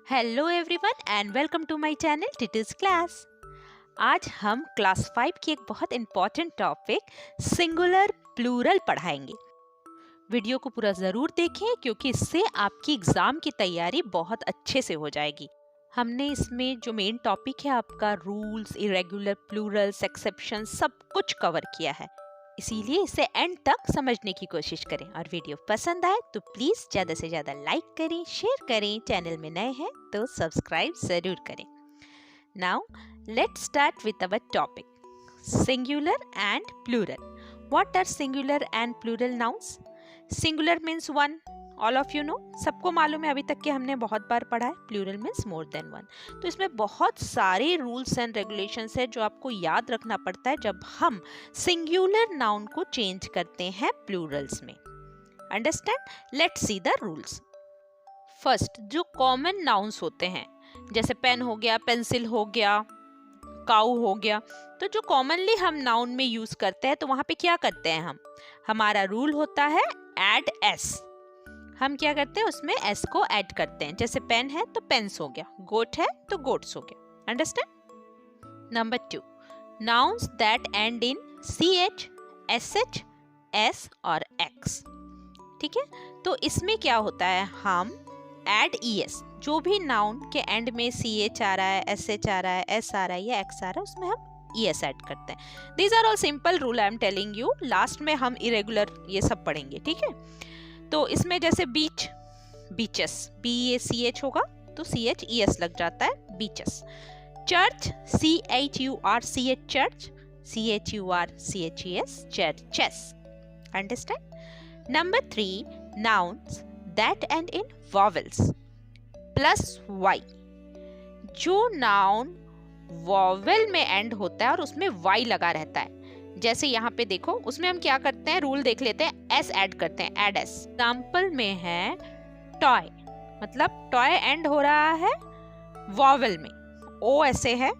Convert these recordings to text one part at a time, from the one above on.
Hello everyone and welcome to my channel Titu's class. आज हम class 5 की एक बहुत इंपॉर्टेंट टॉपिक सिंगुलर प्लूरल पढ़ाएंगे। वीडियो को पूरा ज़रूर देखें क्योंकि इससे आपकी एग्ज़ाम की तैयारी बहुत अच्छे से हो जाएगी। हमने इसमें जो मेन टॉपिक है आपका रूल्स, इरेगुलर प्लूरल्स, एक्सेप्शन सब कुछ कवर किया है, इसीलिए इसे एंड तक समझने की कोशिश करें। और वीडियो पसंद आए तो प्लीज़ ज़्यादा से ज़्यादा लाइक करें, शेयर करें। चैनल में नए हैं तो सब्सक्राइब ज़रूर करें। Now let's start with our topic singular and plural. What are singular and plural nouns? Singular means one, all of you know, सबको मालूम है, अभी तक के हमने बहुत बार पढ़ा है। Plural means more than one. तो इसमें बहुत सारे रूल्स एंड रेगुलेशंस है जो आपको याद रखना पड़ता है जब हम सिंगुलर नाउन को चेंज करते हैं प्लूरल्स में। Understand? Let's see the rules. First, जो कॉमन नाउन्स होते हैं जैसे पेन हो गया, पेंसिल हो गया, काऊ हो गया, तो जो कॉमनली हम नाउन में यूज करते हैं तो वहां पे क्या करते हैं हमारा रूल होता है एड एस। हम क्या करते हैं, उसमें एस को ऐड करते हैं। जैसे पेन है तो पेन्स हो गया, गोट है तो गोट्स हो गया। Understand? Number 2, nouns that end in C H, S H, S और एक्स। ठीक है, तो इसमें क्या होता है, हम एड ई एस, जो भी नाउन के एंड में सी एच आ रहा है, एस एच आ रहा है, एस आ रहा है या एक्स आ रहा है, उसमें हम ई एस ऐड करते हैं। These are all simple rule I am telling you. Last में हम इरेगुलर ये सब पढ़ेंगे। ठीक है, तो इसमें जैसे beach, beaches, B A C H होगा तो सी एच ई एस लग जाता है, beaches. Church, C H U R C H, church, C H U R C H E S, churches. Understand? Number 3, nouns that end in vowels plus y. जो noun vowel में end होता है और उसमें Y लगा रहता है, जैसे यहाँ पे देखो, उसमें हम क्या करते हैं, रूल देख लेते हैं, एस ऐड करते हैं, एड एस। एग्जाम्पल में है टॉय, मतलब टॉय एंड हो रहा है वॉवेल में, ओ ऐसे है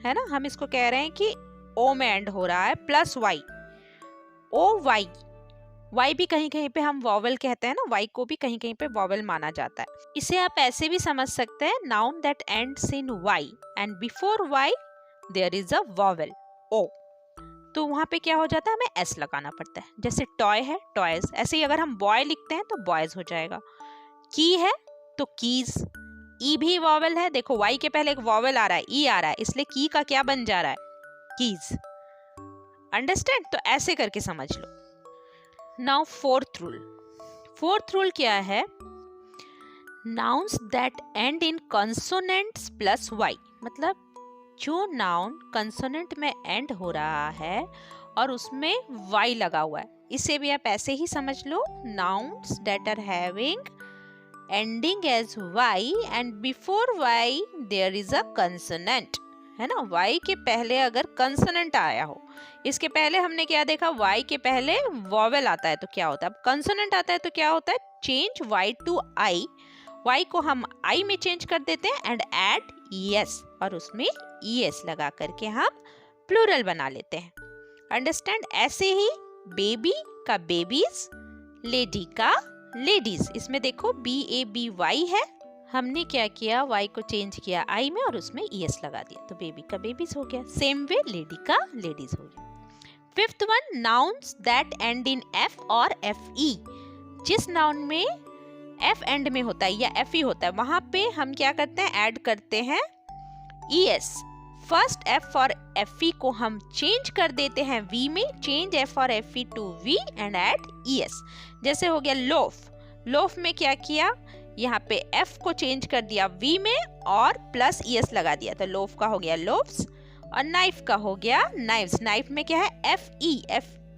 ना, हम इसको कह रहे हैं कि ओ में एंड हो रहा है, plus y, O Y. Y भी कहीं कहीं पे हम वॉवेल कहते हैं ना, वाई को भी कहीं कहीं पे वॉवेल माना जाता है। इसे आप ऐसे भी समझ सकते हैं, noun that ends in y and before y there is a vowel o, तो वहां पे क्या हो जाता है, हमें एस लगाना पड़ता है। जैसे टॉय है, टॉयज। ऐसे ही अगर हम बॉय लिखते हैं तो बॉयज हो जाएगा। की है तो कीज। ई भी वॉवेल है, देखो वाई के पहले एक वॉवेल आ रहा है, ई आ रहा है, इसलिए की का क्या बन जा रहा है, कीज। अंडरस्टैंड? तो ऐसे करके समझ लो। Now fourth rule. Fourth rule क्या है, nouns that end in consonants plus y, मतलब जो नाउन कंसोनेंट में एंड हो रहा है और उसमें वाई लगा हुआ है, इसे भी आप ऐसे ही समझ लो, nouns that are having ending as y and before y there is a consonant, है ना। वाई के पहले अगर कंसोनेंट आया हो, इसके पहले हमने क्या देखा, वाई के पहले वॉवेल आता है तो क्या होता है, अब कंसोनेंट आता है तो क्या होता है, change y to I, y को हम आई में चेंज कर देते हैं एंड एड ई एस, और उसमें ई एस लगा करके हम प्लूरल बना लेते हैं। अंडरस्टैंड? ऐसे ही बेबी का बेबीज, लेडी का लेडीज। इसमें देखो बी ए बी वाई है, हमने क्या किया, वाई को चेंज किया आई में और उसमें ई एस लगा दिया, तो बेबी का बेबीज हो गया। सेम वे लेडी का लेडीज हो गया। Fifth one, nouns that end in F और एफ ई। जिस नाउन में एफ एंड में होता है या एफ ई होता है, वहां पे हम क्या करते हैं, ऐड करते हैं ई एस। फर्स्ट एफ और एफ ई को हम चेंज कर देते हैं वी में, चेंज एफ और F E to V and add E S. जैसे हो गया लोफ, लोफ में क्या किया, यहाँ पे एफ को चेंज कर दिया वी में और प्लस ई एस लगा दिया, तो लोफ का हो गया लोफ्स, और नाइफ का हो गया नाइफ्स। नाइफ में क्या है, एफ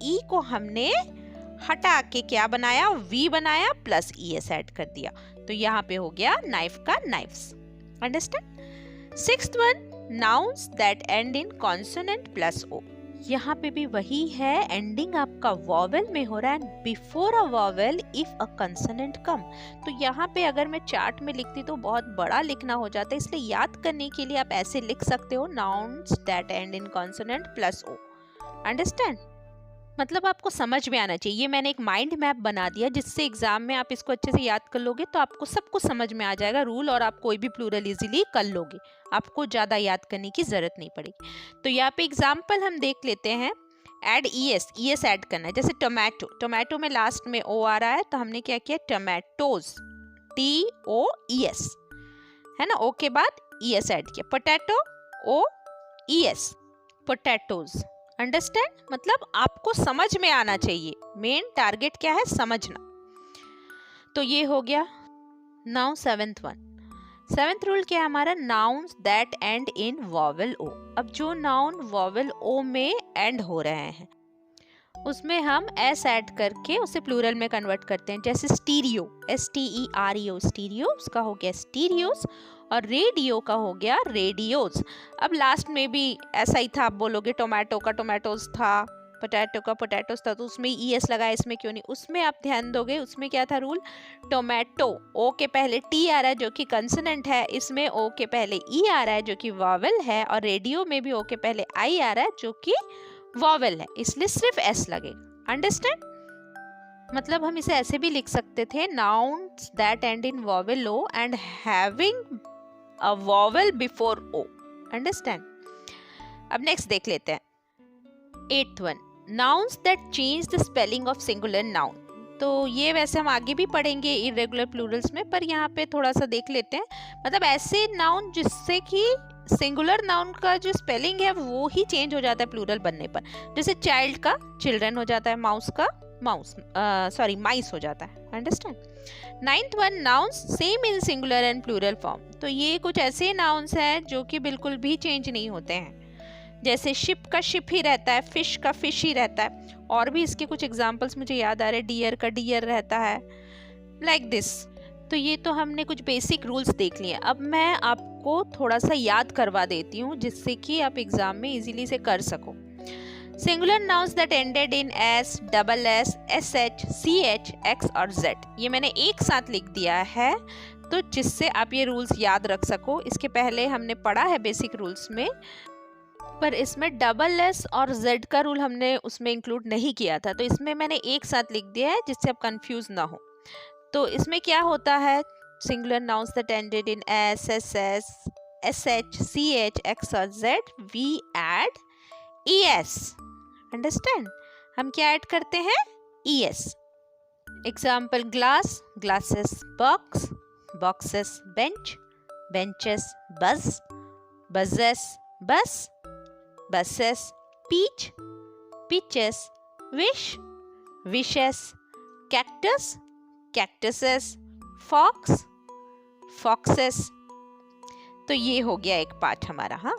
ई को हमने हटा के क्या बनाया, वी बनाया प्लस ई एस ऐड कर दिया, तो यहाँ पे हो गया नाइफ का knifes. Understand? Sixth one, nouns that end in consonant plus O. यहाँ पे भी वही है, एंडिंग आपका वॉवेल में हो रहा है, before a vowel if a consonant come. तो यहाँ पे अगर मैं चार्ट में लिखती तो बहुत बड़ा लिखना हो जाता है, इसलिए याद करने के लिए आप ऐसे लिख सकते हो, nouns that end in consonant plus O. Understand? मतलब आपको समझ में आना चाहिए। ये मैंने एक माइंड मैप बना दिया जिससे एग्जाम में आप इसको अच्छे से याद कर लोगे तो आपको सब कुछ समझ में आ जाएगा रूल, और आप कोई भी प्लूरल इजीली कर लोगे, आपको ज़्यादा याद करने की ज़रूरत नहीं पड़ेगी। तो यहाँ पे एग्जाम्पल हम देख लेते हैं। एड ES ऐड करना है, जैसे टोमेटो, टोमेटो में लास्ट में O आ रहा है तो हमने क्या किया, टोमेटोज, TOES, है ना, O के बाद ES ऐड किया, पोटैटो, OES, पोटैटोज। अंडरस्टैंड, मतलब आपको समझ में आना चाहिए, मेन टारगेट क्या है, समझना। तो ये हो गया। नाउ सेवेंथ रूल क्या है हमारा, nouns that end in vowel O। अब जो नाउन वॉवेल O में एंड हो रहे हैं उसमें हम S ऐड करके उसे प्लूरल में कन्वर्ट करते हैं, जैसे स्टीरियो, STEREO, स्टीरियो, उसका हो गया स्टीरियोस, और रेडियो का हो गया रेडियोस। अब लास्ट में भी ऐसा ही था, आप बोलोगे टोमेटो का टोमेटोज था, पोटैटो का पोटैटोज था, तो उसमें ES लगा, इसमें क्यों नहीं। उसमें आप ध्यान दोगे, उसमें क्या था रूल, टोमेटो O के पहले T आ रहा है जो कि कंसोनेंट है, इसमें O के पहले E आ रहा है जो कि वॉवेल है, और रेडियो में भी O के पहले I आ रहा है जो कि वॉवेल है, इसलिए सिर्फ S लगेगा। अंडरस्टैंड, मतलब हम इसे ऐसे भी लिख सकते थे, nouns that end in vowel O and having a vowel before O। Understand. अब नेक्स्ट देख लेते हैं, 8th, nouns that change the spelling of singular noun. तो ये वैसे हम आगे भी पढ़ेंगे इरेगुलर प्लूरल्स में, पर यहाँ पे थोड़ा सा देख लेते हैं, मतलब ऐसे नाउन जिससे कि सिंगुलर नाउन का जो स्पेलिंग है वो ही चेंज हो जाता है प्लूरल बनने पर, जैसे चाइल्ड का चिल्ड्रन हो जाता है, माउस का माइस हो जाता है। Understand. 9th, nouns same in singular and plural form. तो ये कुछ ऐसे नाउन्स हैं जो कि बिल्कुल भी चेंज नहीं होते हैं, जैसे शिप का शिप ही रहता है, फिश का फिश ही रहता है, और भी इसके कुछ एग्जांपल्स मुझे याद आ रहे हैं, डियर का डियर रहता है, लाइक दिस। तो ये तो हमने कुछ बेसिक रूल्स देख लिए। अब मैं आपको थोड़ा सा याद करवा देती हूँ जिससे कि आप एग्जाम में इजीली से कर सको। Singular nouns that ended in S, SS, SH, CH, X और Z, ये मैंने एक साथ लिख दिया है तो जिससे आप ये रूल्स याद रख सको। इसके पहले हमने पढ़ा है बेसिक रूल्स में, पर इसमें SS और Z का रूल हमने उसमें इंक्लूड नहीं किया था, तो इसमें मैंने एक साथ लिख दिया है जिससे आप कंफ्यूज ना हो। तो इसमें क्या होता है, singular nouns that ended in S, SS, SH, CH, X और Z, we add ES। Understand, हम क्या ऐड करते हैं, ES। Example, glass, glasses, box, boxes, bench, benches, bus, buses, bus, buses, peach, peaches, wish, wishes, cactus, cactuses, fox, foxes. तो ये हो गया एक पार्ट हमारा। हाँ,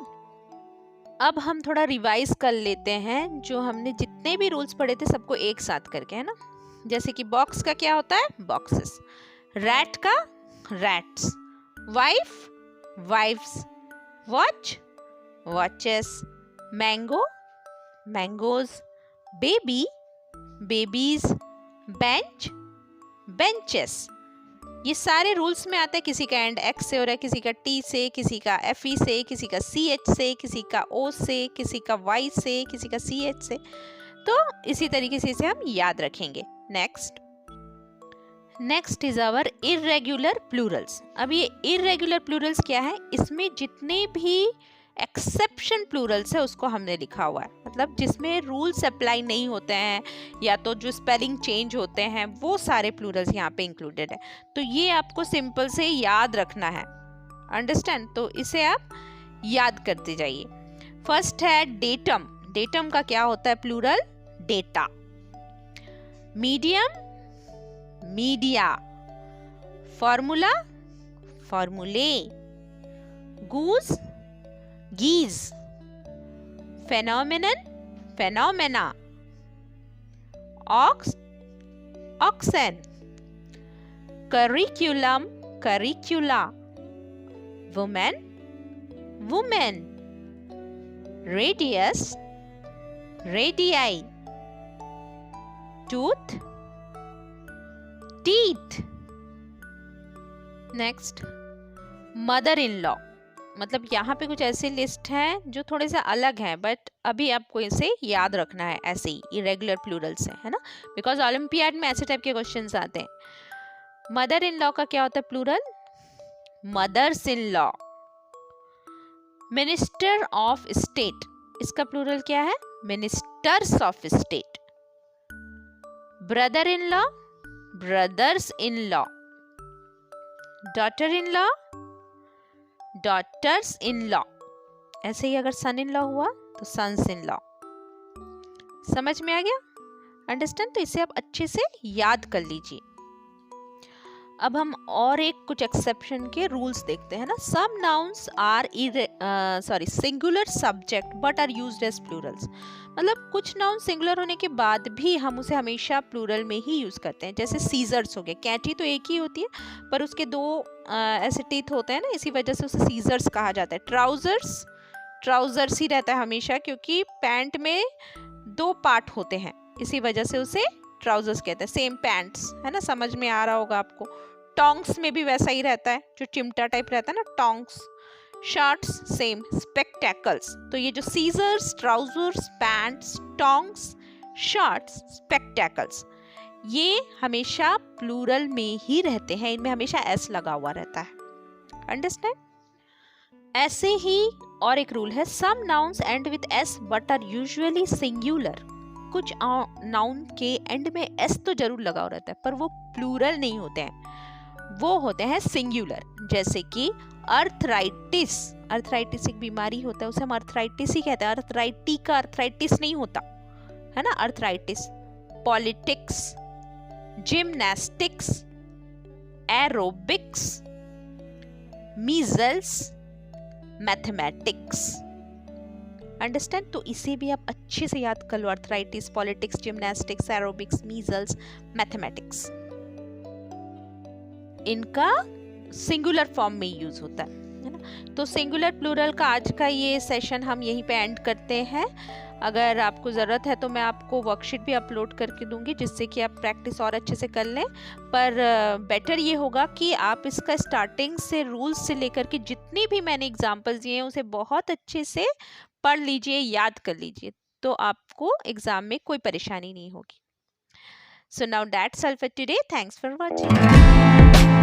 अब हम थोड़ा रिवाइज कर लेते हैं जो हमने जितने भी रूल्स पढ़े थे सबको एक साथ करके, है ना। जैसे कि बॉक्स का क्या होता है, बॉक्सेस, रैट का rats, wife wifes, watch watches, mango mangoes, baby babies, bench benches. ये सारे रूल्स में आता है, किसी का एंड X से हो रहा है, किसी का T से, किसी का FE से, किसी का CH से, किसी का O से, किसी का Y से, किसी का CH से। तो इसी तरीके से इसे हम याद रखेंगे। Next is our irregular plurals. अब ये इर्रेगुलर प्लूरल्स क्या है, इसमें जितने भी एक्सेप्शन प्लूरल्स है उसको हमने लिखा हुआ है, मतलब जिसमें रूल्स अप्लाई नहीं होते हैं या तो जो स्पेलिंग चेंज होते हैं वो सारे प्लूरल्स यहाँ पे इंक्लूडेड है। तो ये आपको सिंपल से याद रखना है। अंडरस्टैंड, तो इसे आप याद करते जाइए। फर्स्ट है डेटम। डेटम का क्या होता है plural, data. Medium, media. Formula, formulae. Goose, geese. Phenomenon, phenomena. Ox, oxen. Curriculum, curricula. Women, women. Radius, radii. Tooth, teeth. Next, mother in law. मतलब यहाँ पे कुछ ऐसे लिस्ट हैं जो थोड़े से अलग हैं, बट अभी आपको इसे याद रखना है ऐसे ही इरेगुलर प्लूरल से, है ना, बिकॉज ओलंपियाड में ऐसे टाइप के क्वेश्चंस आते हैं। मदर इन लॉ का क्या होता है plural? Mothers in law. Minister of state, इसका प्लूरल क्या है? Ministers of state. Brother in law, brothers in law. Daughter in law, daughters in law. ऐसे ही अगर सन इन लॉ हुआ तो सन्स इन लॉ। समझ में आ गया? अंडरस्टैंड? तो इसे आप अच्छे से याद कर लीजिए। अब हम और एक कुछ एक्सेप्शन के रूल्स देखते हैं ना। Some nouns are singular subject but are used as plurals. मतलब कुछ नाउन सिंगुलर होने के बाद भी हम उसे हमेशा प्लूरल में ही यूज करते हैं। जैसे सीजर्स हो गए, कैंची तो एक ही होती है पर उसके दो ऐसे टीथ होते हैं ना, इसी वजह से उसे सीजर्स कहा जाता है। ट्राउजर्स, ट्राउजर्स ही रहता है हमेशा, क्योंकि पैंट में दो पार्ट होते हैं, इसी वजह से उसे ट्राउजर्स कहते हैं। सेम पैंट्स, है ना, समझ में आ रहा होगा आपको। टोंग्स में भी वैसा ही रहता है, जो चिमटा टाइप रहता है ना, टोंग्स। Shirts same. स्पेक्टेकल्स, तो ये जो scissors, trousers, pants, tongs, shirts, spectacles, ये हमेशा प्लूरल में ही रहते हैं, इनमें हमेशा एस लगा हुआ रहता है। अंडरस्टैंड? ऐसे ही और एक रूल है, some nouns end with S but are usually singular. कुछ नाउन के एंड में एस तो जरूर लगा हुआ रहता है पर वो प्लूरल नहीं होते हैं, वो होते हैं सिंगुलर। जैसे कि अर्थराइटिस, अर्थराइटिस एक बीमारी होता है, उसे हम अर्थराइटिस ही कहते हैं। अर्थराइटी का अर्थराइटिस नहीं होता, है ना, arthritis. Politics, gymnastics, aerobics, measles, mathematics. Understand? तो इसे भी आप अच्छे से याद कर लो। Arthritis, politics, gymnastics, aerobics, measles, mathematics, इनका सिंगुलर फॉर्म में यूज होता है ना। तो सिंगुलर प्लूरल का आज का ये सेशन हम यहीं पे एंड करते हैं। अगर आपको ज़रूरत है तो मैं आपको वर्कशीट भी अपलोड करके दूंगी, जिससे कि आप प्रैक्टिस और अच्छे से कर लें। पर बेटर ये होगा कि आप इसका स्टार्टिंग से रूल्स से लेकर के जितनी भी मैंने एग्जांपल्स दिए हैं उसे बहुत अच्छे से पढ़ लीजिए, याद कर लीजिए, तो आपको एग्जाम में कोई परेशानी नहीं होगी। So now that's all for today. Thanks for watching.